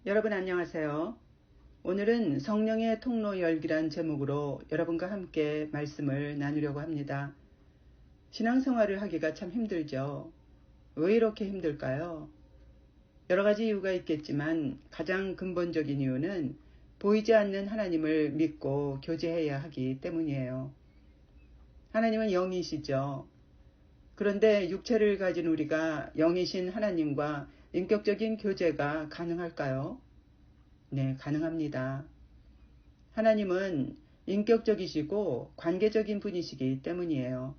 여러분 안녕하세요. 오늘은 성령의 통로 열기란 제목으로 여러분과 함께 말씀을 나누려고 합니다. 신앙생활을 하기가 참 힘들죠. 왜 이렇게 힘들까요? 여러 가지 이유가 있겠지만 가장 근본적인 이유는 보이지 않는 하나님을 믿고 교제해야 하기 때문이에요. 하나님은 영이시죠. 그런데 육체를 가진 우리가 영이신 하나님과 인격적인 교제가 가능할까요? 네, 가능합니다. 하나님은 인격적이시고 관계적인 분이시기 때문이에요.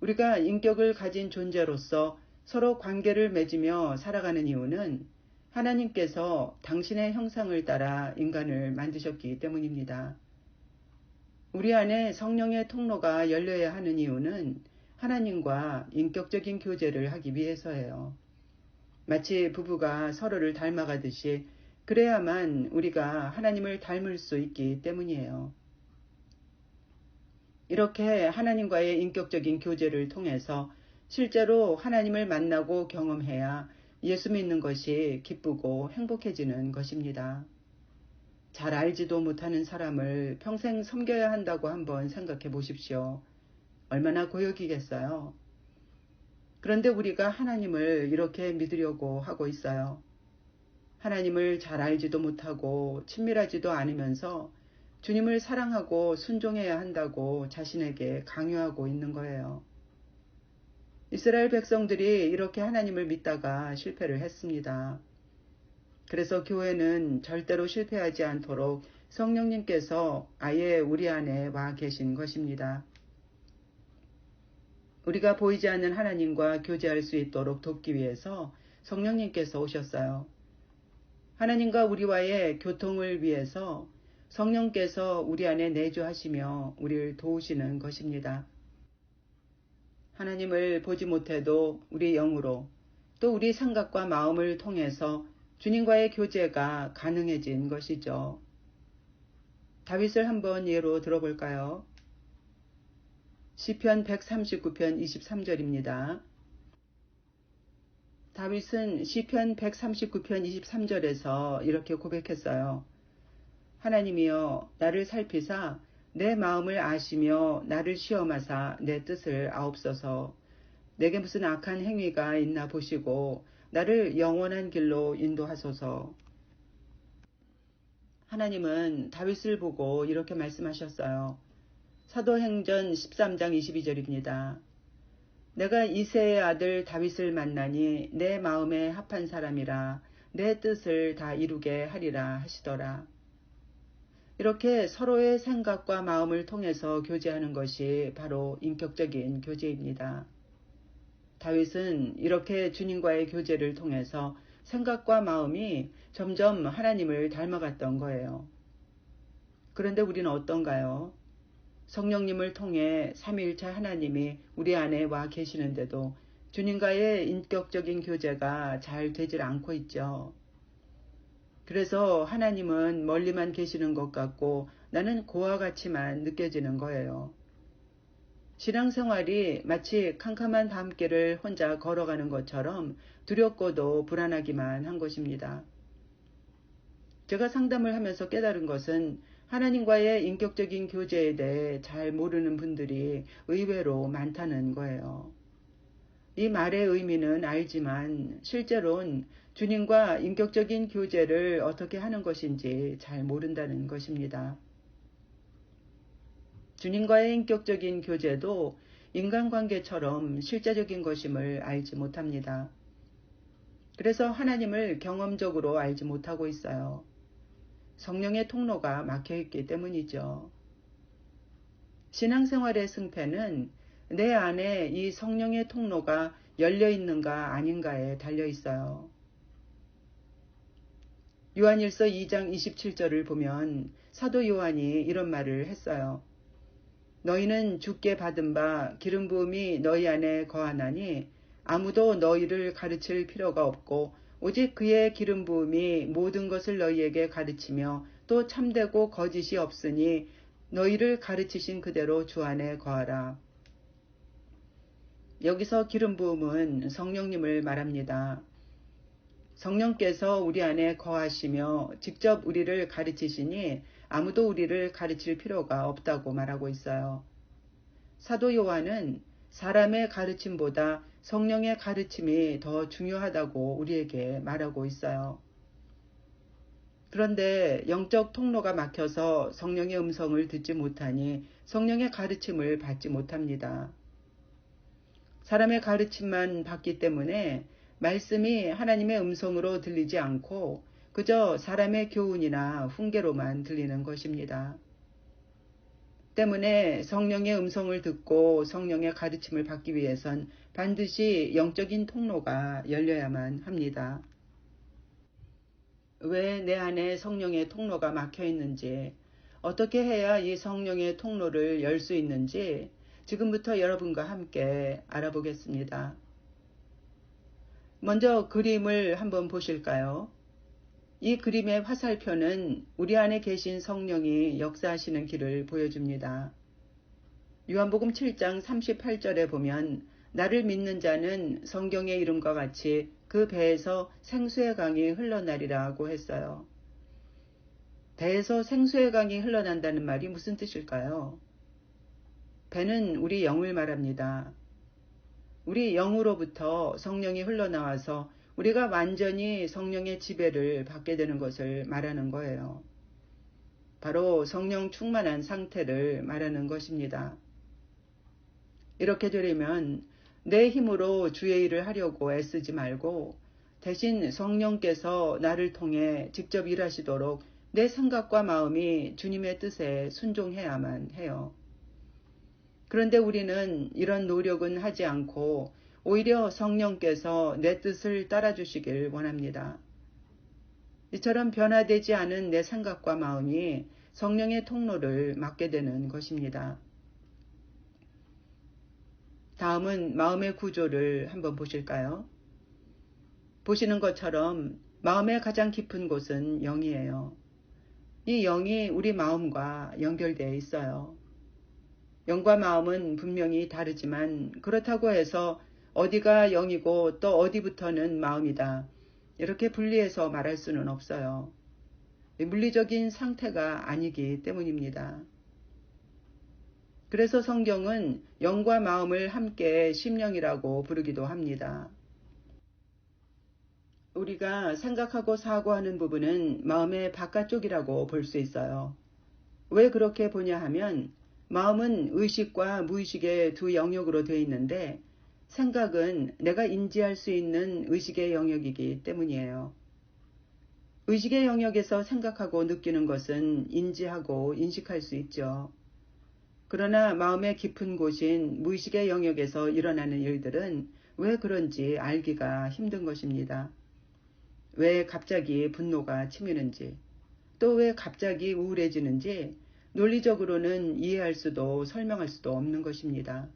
우리가 인격을 가진 존재로서 서로 관계를 맺으며 살아가는 이유는 하나님께서 당신의 형상을 따라 인간을 만드셨기 때문입니다. 우리 안에 성령의 통로가 열려야 하는 이유는 하나님과 인격적인 교제를 하기 위해서예요. 마치 부부가 서로를 닮아가듯이 그래야만 우리가 하나님을 닮을 수 있기 때문이에요. 이렇게 하나님과의 인격적인 교제를 통해서 실제로 하나님을 만나고 경험해야 예수 믿는 것이 기쁘고 행복해지는 것입니다. 잘 알지도 못하는 사람을 평생 섬겨야 한다고 한번 생각해 보십시오. 얼마나 고역이겠어요. 그런데 우리가 하나님을 이렇게 믿으려고 하고 있어요. 하나님을 잘 알지도 못하고 친밀하지도 않으면서 주님을 사랑하고 순종해야 한다고 자신에게 강요하고 있는 거예요. 이스라엘 백성들이 이렇게 하나님을 믿다가 실패를 했습니다. 그래서 교회는 절대로 실패하지 않도록 성령님께서 아예 우리 안에 와 계신 것입니다. 우리가 보이지 않는 하나님과 교제할 수 있도록 돕기 위해서 성령님께서 오셨어요. 하나님과 우리와의 교통을 위해서 성령께서 우리 안에 내주하시며 우리를 도우시는 것입니다. 하나님을 보지 못해도 우리 영으로 또 우리 생각과 마음을 통해서 주님과의 교제가 가능해진 것이죠. 다윗을 한번 예로 들어볼까요? 시편 139편 23절입니다. 다윗은 시편 139편 23절에서 이렇게 고백했어요. 하나님이여 나를 살피사 내 마음을 아시며 나를 시험하사 내 뜻을 아옵소서. 내게 무슨 악한 행위가 있나 보시고 나를 영원한 길로 인도하소서. 하나님은 다윗을 보고 이렇게 말씀하셨어요. 사도행전 13장 22절입니다. 내가 이새의 아들 다윗을 만나니 내 마음에 합한 사람이라 내 뜻을 다 이루게 하리라 하시더라. 이렇게 서로의 생각과 마음을 통해서 교제하는 것이 바로 인격적인 교제입니다. 다윗은 이렇게 주님과의 교제를 통해서 생각과 마음이 점점 하나님을 닮아갔던 거예요. 그런데 우리는 어떤가요? 성령님을 통해 삼위일체 하나님이 우리 안에 와 계시는데도 주님과의 인격적인 교제가 잘 되질 않고 있죠. 그래서 하나님은 멀리만 계시는 것 같고 나는 고와 같이만 느껴지는 거예요. 신앙생활이 마치 캄캄한 밤길을 혼자 걸어가는 것처럼 두렵고도 불안하기만 한 것입니다. 제가 상담을 하면서 깨달은 것은 하나님과의 인격적인 교제에 대해 잘 모르는 분들이 의외로 많다는 거예요. 이 말의 의미는 알지만 실제로는 주님과 인격적인 교제를 어떻게 하는 것인지 잘 모른다는 것입니다. 주님과의 인격적인 교제도 인간관계처럼 실제적인 것임을 알지 못합니다. 그래서 하나님을 경험적으로 알지 못하고 있어요. 성령의 통로가 막혀있기 때문이죠. 신앙생활의 승패는 내 안에 이 성령의 통로가 열려있는가 아닌가에 달려있어요. 요한일서 2장 27절을 보면 사도 요한이 이런 말을 했어요. 너희는 주께 받은 바 기름 부음이 너희 안에 거하나니 아무도 너희를 가르칠 필요가 없고 오직 그의 기름 부음이 모든 것을 너희에게 가르치며 또 참되고 거짓이 없으니 너희를 가르치신 그대로 주 안에 거하라. 여기서 기름 부음은 성령님을 말합니다. 성령께서 우리 안에 거하시며 직접 우리를 가르치시니 아무도 우리를 가르칠 필요가 없다고 말하고 있어요. 사도 요한은 사람의 가르침보다 성령의 가르침이 더 중요하다고 우리에게 말하고 있어요. 그런데 영적 통로가 막혀서 성령의 음성을 듣지 못하니 성령의 가르침을 받지 못합니다. 사람의 가르침만 받기 때문에 말씀이 하나님의 음성으로 들리지 않고 그저 사람의 교훈이나 훈계로만 들리는 것입니다. 때문에 성령의 음성을 듣고 성령의 가르침을 받기 위해선 반드시 영적인 통로가 열려야만 합니다. 왜 내 안에 성령의 통로가 막혀 있는지, 어떻게 해야 이 성령의 통로를 열 수 있는지 지금부터 여러분과 함께 알아보겠습니다. 먼저 그림을 한번 보실까요? 이 그림의 화살표는 우리 안에 계신 성령이 역사하시는 길을 보여줍니다. 요한복음 7장 38절에 보면 나를 믿는 자는 성경의 이름과 같이 그 배에서 생수의 강이 흘러나리라고 했어요. 배에서 생수의 강이 흘러난다는 말이 무슨 뜻일까요? 배는 우리 영을 말합니다. 우리 영으로부터 성령이 흘러나와서 우리가 완전히 성령의 지배를 받게 되는 것을 말하는 거예요. 바로 성령 충만한 상태를 말하는 것입니다. 이렇게 되려면 내 힘으로 주의 일을 하려고 애쓰지 말고 대신 성령께서 나를 통해 직접 일하시도록 내 생각과 마음이 주님의 뜻에 순종해야만 해요. 그런데 우리는 이런 노력은 하지 않고 오히려 성령께서 내 뜻을 따라주시길 원합니다. 이처럼 변화되지 않은 내 생각과 마음이 성령의 통로를 막게 되는 것입니다. 다음은 마음의 구조를 한번 보실까요? 보시는 것처럼 마음의 가장 깊은 곳은 영이에요. 이 영이 우리 마음과 연결되어 있어요. 영과 마음은 분명히 다르지만 그렇다고 해서 어디가 영이고 또 어디부터는 마음이다. 이렇게 분리해서 말할 수는 없어요. 물리적인 상태가 아니기 때문입니다. 그래서 성경은 영과 마음을 함께 심령이라고 부르기도 합니다. 우리가 생각하고 사고하는 부분은 마음의 바깥쪽이라고 볼 수 있어요. 왜 그렇게 보냐 하면 마음은 의식과 무의식의 두 영역으로 되어 있는데 생각은 내가 인지할 수 있는 의식의 영역이기 때문이에요. 의식의 영역에서 생각하고 느끼는 것은 인지하고 인식할 수 있죠. 그러나 마음의 깊은 곳인 무의식의 영역에서 일어나는 일들은 왜 그런지 알기가 힘든 것입니다. 왜 갑자기 분노가 치미는지, 또 왜 갑자기 우울해지는지 논리적으로는 이해할 수도 설명할 수도 없는 것입니다.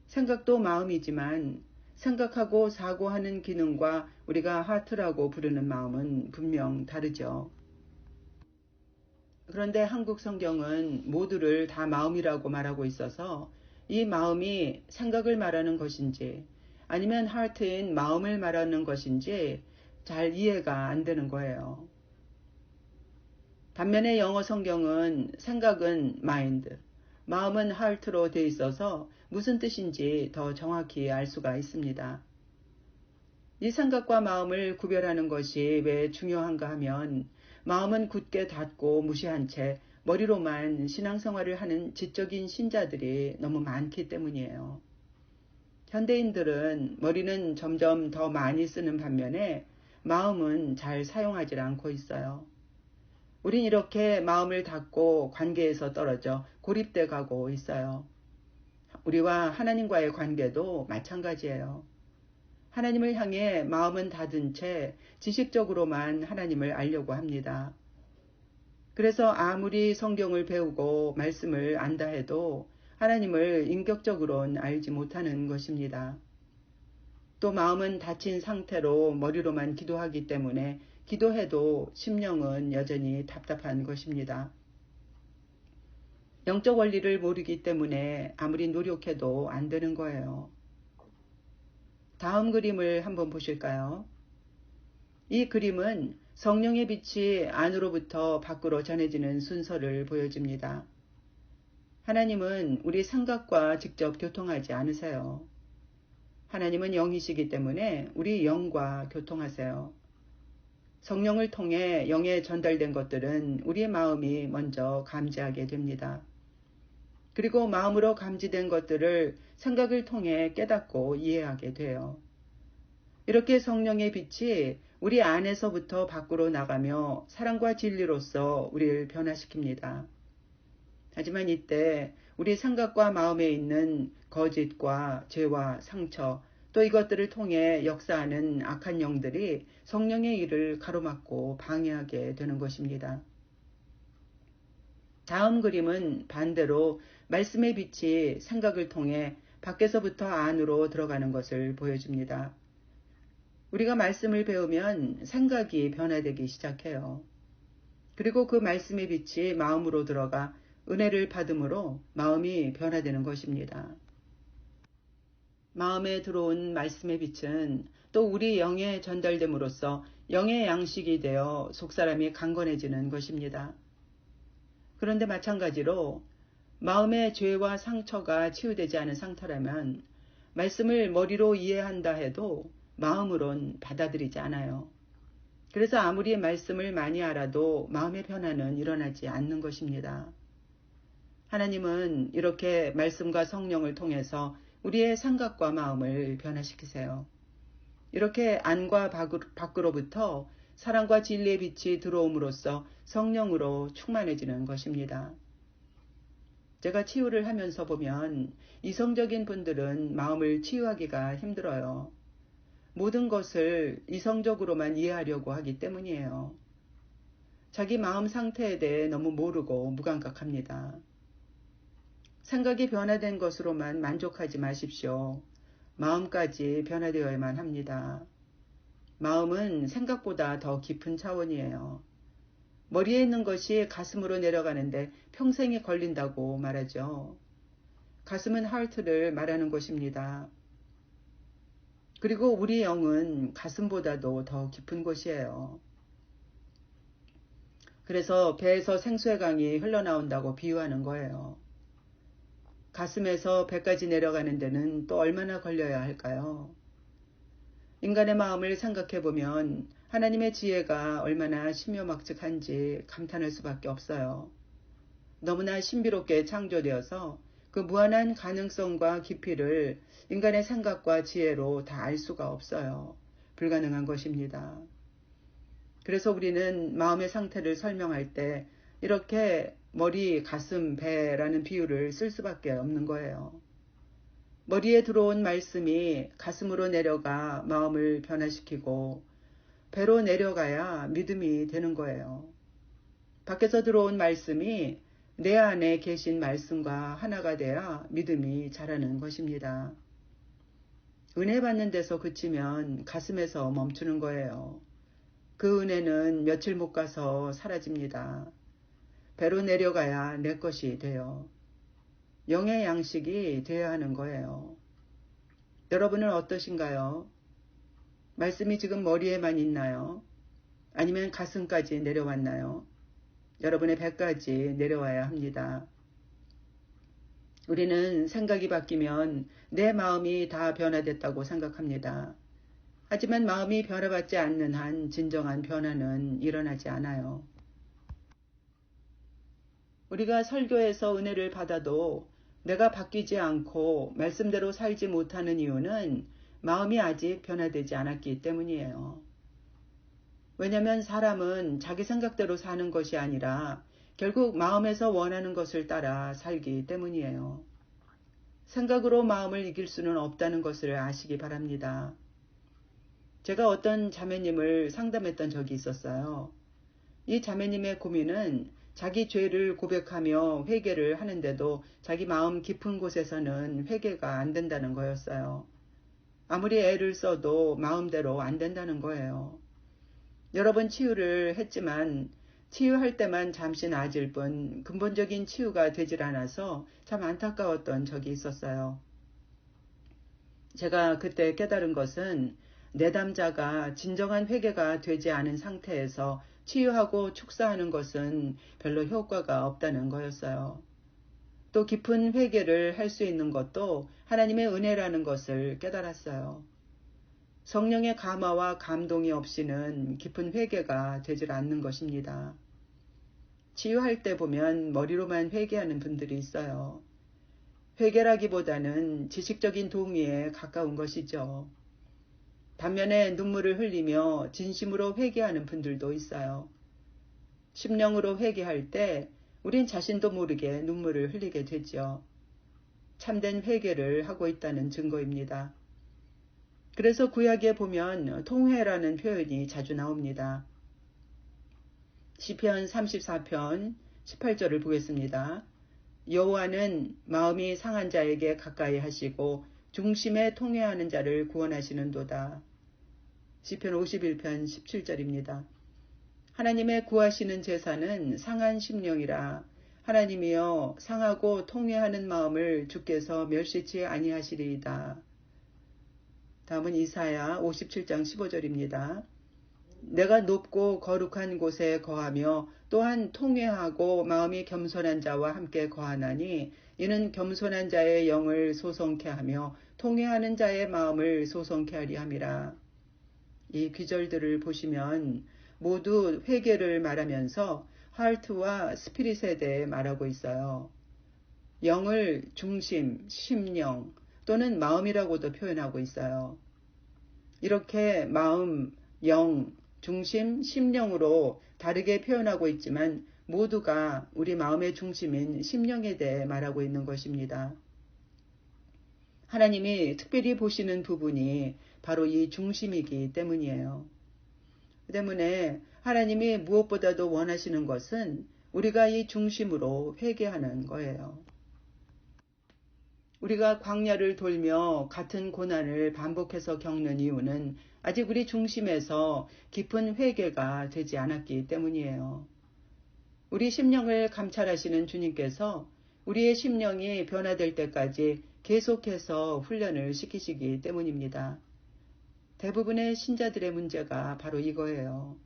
생각도 마음이지만 생각하고 사고하는 기능과 우리가 하트라고 부르는 마음은 분명 다르죠. 그런데 한국 성경은 모두를 다 마음이라고 말하고 있어서 이 마음이 생각을 말하는 것인지 아니면 하트인 마음을 말하는 것인지 잘 이해가 안 되는 거예요. 반면에 영어 성경은 생각은 mind, 마음은 heart로 되어 있어서 무슨 뜻인지 더 정확히 알 수가 있습니다. 이 생각과 마음을 구별하는 것이 왜 중요한가 하면 마음은 굳게 닫고 무시한 채 머리로만 신앙생활을 하는 지적인 신자들이 너무 많기 때문이에요. 현대인들은 머리는 점점 더 많이 쓰는 반면에 마음은 잘 사용하지 않고 있어요. 우린 이렇게 마음을 닫고 관계에서 떨어져 고립돼 가고 있어요. 우리와 하나님과의 관계도 마찬가지예요. 하나님을 향해 마음은 닫은 채 지식적으로만 하나님을 알려고 합니다. 그래서 아무리 성경을 배우고 말씀을 안다 해도 하나님을 인격적으로는 알지 못하는 것입니다. 또 마음은 닫힌 상태로 머리로만 기도하기 때문에 기도해도 심령은 여전히 답답한 것입니다. 영적 원리를 모르기 때문에 아무리 노력해도 안 되는 거예요. 다음 그림을 한번 보실까요? 이 그림은 성령의 빛이 안으로부터 밖으로 전해지는 순서를 보여줍니다. 하나님은 우리 생각과 직접 교통하지 않으세요. 하나님은 영이시기 때문에 우리 영과 교통하세요. 성령을 통해 영에 전달된 것들은 우리의 마음이 먼저 감지하게 됩니다. 그리고 마음으로 감지된 것들을 생각을 통해 깨닫고 이해하게 돼요. 이렇게 성령의 빛이 우리 안에서부터 밖으로 나가며 사랑과 진리로서 우리를 변화시킵니다. 하지만 이때 우리 생각과 마음에 있는 거짓과 죄와 상처, 또 이것들을 통해 역사하는 악한 영들이 성령의 일을 가로막고 방해하게 되는 것입니다. 다음 그림은 반대로 말씀의 빛이 생각을 통해 밖에서부터 안으로 들어가는 것을 보여줍니다. 우리가 말씀을 배우면 생각이 변화되기 시작해요. 그리고 그 말씀의 빛이 마음으로 들어가 은혜를 받음으로 마음이 변화되는 것입니다. 마음에 들어온 말씀의 빛은 또 우리 영에 전달됨으로써 영의 양식이 되어 속사람이 강건해지는 것입니다. 그런데 마찬가지로 마음의 죄와 상처가 치유되지 않은 상태라면 말씀을 머리로 이해한다 해도 마음으론 받아들이지 않아요. 그래서 아무리 말씀을 많이 알아도 마음의 변화는 일어나지 않는 것입니다. 하나님은 이렇게 말씀과 성령을 통해서 우리의 생각과 마음을 변화시키세요. 이렇게 안과 밖으로부터 사랑과 진리의 빛이 들어옴으로써 성령으로 충만해지는 것입니다. 제가 치유를 하면서 보면 이성적인 분들은 마음을 치유하기가 힘들어요. 모든 것을 이성적으로만 이해하려고 하기 때문이에요. 자기 마음 상태에 대해 너무 모르고 무감각합니다. 생각이 변화된 것으로만 만족하지 마십시오. 마음까지 변화되어야만 합니다. 마음은 생각보다 더 깊은 차원이에요. 머리에 있는 것이 가슴으로 내려가는데 평생이 걸린다고 말하죠. 가슴은 하트를 말하는 것입니다. 그리고 우리 영은 가슴보다도 더 깊은 곳이에요. 그래서 배에서 생수의 강이 흘러나온다고 비유하는 거예요. 가슴에서 배까지 내려가는 데는 또 얼마나 걸려야 할까요? 인간의 마음을 생각해 보면 하나님의 지혜가 얼마나 신묘막측한지 감탄할 수밖에 없어요. 너무나 신비롭게 창조되어서 그 무한한 가능성과 깊이를 인간의 생각과 지혜로 다 알 수가 없어요. 불가능한 것입니다. 그래서 우리는 마음의 상태를 설명할 때 이렇게 머리, 가슴, 배라는 비유를 쓸 수밖에 없는 거예요. 머리에 들어온 말씀이 가슴으로 내려가 마음을 변화시키고 배로 내려가야 믿음이 되는 거예요. 밖에서 들어온 말씀이 내 안에 계신 말씀과 하나가 돼야 믿음이 자라는 것입니다. 은혜 받는 데서 그치면 가슴에서 멈추는 거예요. 그 은혜는 며칠 못 가서 사라집니다. 배로 내려가야 내 것이 돼요. 영의 양식이 되어야 하는 거예요. 여러분은 어떠신가요? 말씀이 지금 머리에만 있나요? 아니면 가슴까지 내려왔나요? 여러분의 배까지 내려와야 합니다. 우리는 생각이 바뀌면 내 마음이 다 변화됐다고 생각합니다. 하지만 마음이 변화받지 않는 한 진정한 변화는 일어나지 않아요. 우리가 설교에서 은혜를 받아도 내가 바뀌지 않고 말씀대로 살지 못하는 이유는 마음이 아직 변화되지 않았기 때문이에요. 왜냐하면 사람은 자기 생각대로 사는 것이 아니라 결국 마음에서 원하는 것을 따라 살기 때문이에요. 생각으로 마음을 이길 수는 없다는 것을 아시기 바랍니다. 제가 어떤 자매님을 상담했던 적이 있었어요. 이 자매님의 고민은 자기 죄를 고백하며 회개를 하는데도 자기 마음 깊은 곳에서는 회개가 안 된다는 거였어요. 아무리 애를 써도 마음대로 안 된다는 거예요. 여러 번 치유를 했지만 치유할 때만 잠시 나아질 뿐 근본적인 치유가 되질 않아서 참 안타까웠던 적이 있었어요. 제가 그때 깨달은 것은 내담자가 진정한 회개가 되지 않은 상태에서 치유하고 축사하는 것은 별로 효과가 없다는 거였어요. 또 깊은 회개를 할 수 있는 것도 하나님의 은혜라는 것을 깨달았어요. 성령의 감화와 감동이 없이는 깊은 회개가 되질 않는 것입니다. 치유할 때 보면 머리로만 회개하는 분들이 있어요. 회개라기보다는 지식적인 동의에 가까운 것이죠. 반면에 눈물을 흘리며 진심으로 회개하는 분들도 있어요. 심령으로 회개할 때 우린 자신도 모르게 눈물을 흘리게 되죠. 참된 회개를 하고 있다는 증거입니다. 그래서 구약에 보면 통회라는 표현이 자주 나옵니다. 시편 34편 18절을 보겠습니다. 여호와는 마음이 상한 자에게 가까이 하시고 중심에 통회하는 자를 구원하시는도다. 시편 51편 17절입니다. 하나님의 구하시는 제사는 상한 심령이라 하나님이여 상하고 통회하는 마음을 주께서 멸시치 아니하시리이다. 다음은 이사야 57장 15절입니다. 내가 높고 거룩한 곳에 거하며 또한 통회하고 마음이 겸손한 자와 함께 거하나니 이는 겸손한 자의 영을 소송케 하며 통회하는 자의 마음을 소송케 하리 함이라. 이 귀절들을 보시면 모두 회개를 말하면서 하트와 스피릿에 대해 말하고 있어요. 영을 중심, 심령 또는 마음이라고도 표현하고 있어요. 이렇게 마음, 영, 중심, 심령으로 다르게 표현하고 있지만 모두가 우리 마음의 중심인 심령에 대해 말하고 있는 것입니다. 하나님이 특별히 보시는 부분이 바로 이 중심이기 때문이에요. 때문에 하나님이 무엇보다도 원하시는 것은 우리가 이 중심으로 회개하는 거예요. 우리가 광야를 돌며 같은 고난을 반복해서 겪는 이유는 아직 우리 중심에서 깊은 회개가 되지 않았기 때문이에요. 우리 심령을 감찰하시는 주님께서 우리의 심령이 변화될 때까지 계속해서 훈련을 시키시기 때문입니다. 대부분의 신자들의 문제가 바로 이거예요.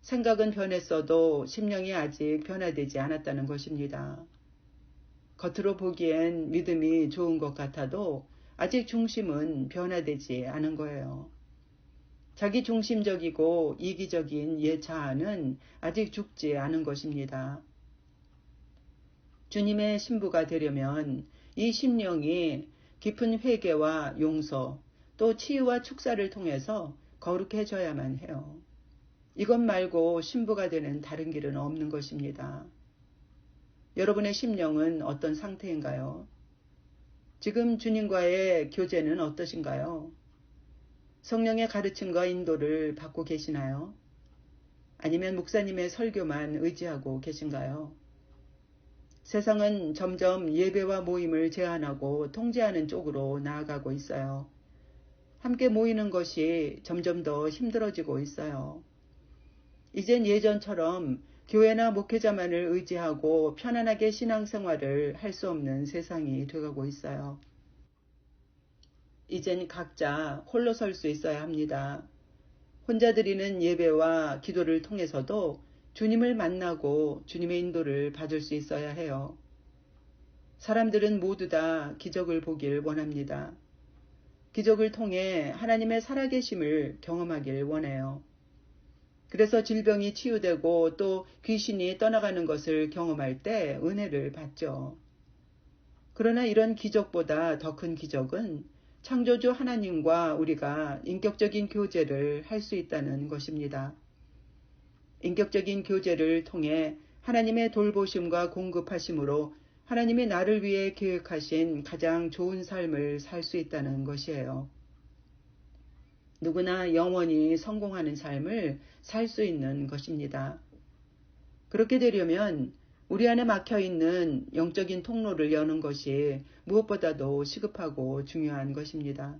생각은 변했어도 심령이 아직 변화되지 않았다는 것입니다. 겉으로 보기엔 믿음이 좋은 것 같아도 아직 중심은 변화되지 않은 거예요. 자기 중심적이고 이기적인 옛 자아는 아직 죽지 않은 것입니다. 주님의 신부가 되려면 이 심령이 깊은 회개와 용서 또 치유와 축사를 통해서 거룩해져야만 해요. 이것 말고 신부가 되는 다른 길은 없는 것입니다. 여러분의 심령은 어떤 상태인가요? 지금 주님과의 교제는 어떠신가요? 성령의 가르침과 인도를 받고 계시나요? 아니면 목사님의 설교만 의지하고 계신가요? 세상은 점점 예배와 모임을 제한하고 통제하는 쪽으로 나아가고 있어요. 함께 모이는 것이 점점 더 힘들어지고 있어요. 이젠 예전처럼 교회나 목회자만을 의지하고 편안하게 신앙생활을 할 수 없는 세상이 되어가고 있어요. 이젠 각자 홀로 설 수 있어야 합니다. 혼자 드리는 예배와 기도를 통해서도 주님을 만나고 주님의 인도를 받을 수 있어야 해요. 사람들은 모두 다 기적을 보길 원합니다. 기적을 통해 하나님의 살아계심을 경험하길 원해요. 그래서 질병이 치유되고 또 귀신이 떠나가는 것을 경험할 때 은혜를 받죠. 그러나 이런 기적보다 더 큰 기적은 창조주 하나님과 우리가 인격적인 교제를 할 수 있다는 것입니다. 인격적인 교제를 통해 하나님의 돌보심과 공급하심으로 하나님이 나를 위해 계획하신 가장 좋은 삶을 살 수 있다는 것이에요. 누구나 영원히 성공하는 삶을 살 수 있는 것입니다. 그렇게 되려면 우리 안에 막혀있는 영적인 통로를 여는 것이 무엇보다도 시급하고 중요한 것입니다.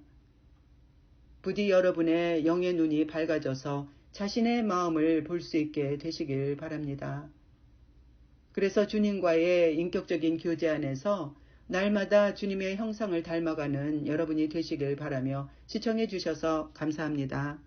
부디 여러분의 영의 눈이 밝아져서 자신의 마음을 볼 수 있게 되시길 바랍니다. 그래서 주님과의 인격적인 교제 안에서 날마다 주님의 형상을 닮아가는 여러분이 되시길 바라며 시청해 주셔서 감사합니다.